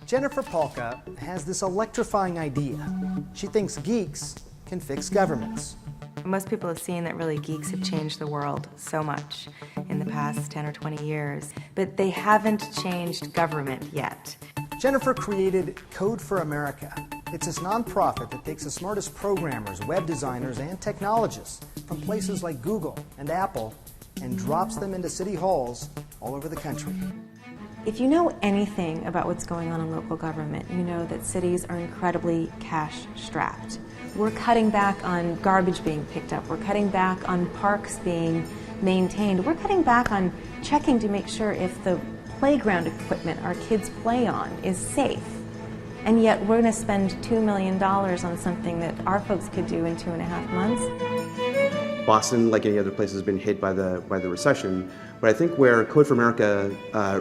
Jennifer Pahlka has this electrifying idea. She thinks geeks can fix governments. Most people have seen that really geeks have changed the world so much in the past 10 or 20 years, but they haven't changed government yet. Jennifer created Code for America. It's this nonprofit that takes the smartest programmers, web designers, and technologists from places like Google and Apple and drops them into city halls all over the country. If you know anything about what's going on in local government, you know that cities are incredibly cash-strapped. We're cutting back on garbage being picked up. We're cutting back on parks being maintained. We're cutting back on checking to make sure if the playground equipment our kids play on is safe. And yet we're going to spend $2 million on something that our folks could do in 2.5 months. Boston, like any other place, has been hit by the recession. But I think where Code for America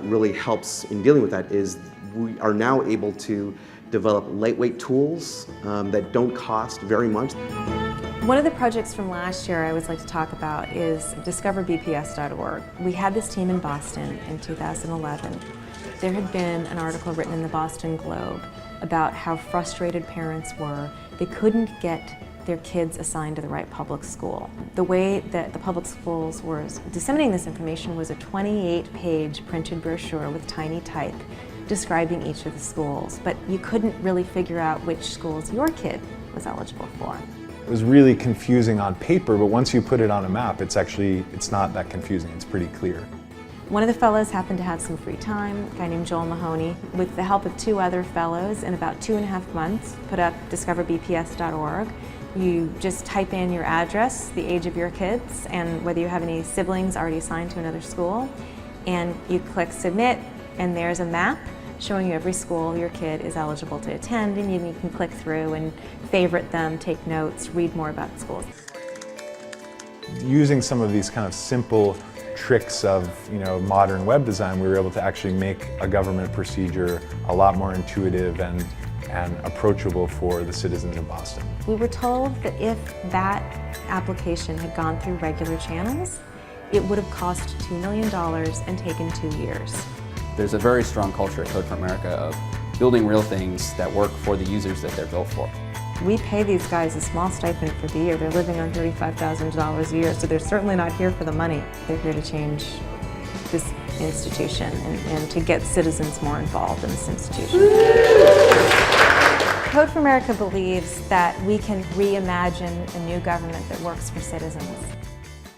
really helps in dealing with that is we are now able to develop lightweight tools that don't cost very much. One of the projects from last year I always like to talk about is discoverbps.org. We had this team in Boston in 2011. There had been an article written in the Boston Globe about how frustrated parents were. They couldn't get their kids assigned to the right public school. The way that the public schools were disseminating this information was a 28-page printed brochure with tiny type describing each of the schools, but you couldn't really figure out which schools your kid was eligible for. It was really confusing on paper, but once you put it on a map, it's not that confusing. It's pretty clear. One of the fellows happened to have some free time, a guy named Joel Mahoney. With the help of 2 other fellows, in about 2.5 months, put up discoverbps.org. You just type in your address, the age of your kids, and whether you have any siblings already assigned to another school, and you click submit, and there's a map showing you every school your kid is eligible to attend, and you can click through and favorite them, take notes, read more about the schools. Using some of these kind of simple tricks of modern web design, we were able to actually make a government procedure a lot more intuitive and approachable for the citizens of Boston. We were told that if that application had gone through regular channels, it would have cost $2 million and taken 2 years. There's a very strong culture at Code for America of building real things that work for the users that they're built for. We pay these guys a small stipend for the year. They're living on $35,000 a year, so they're certainly not here for the money. They're here to change this institution and to get citizens more involved in this institution. Code for America believes that we can reimagine a new government that works for citizens.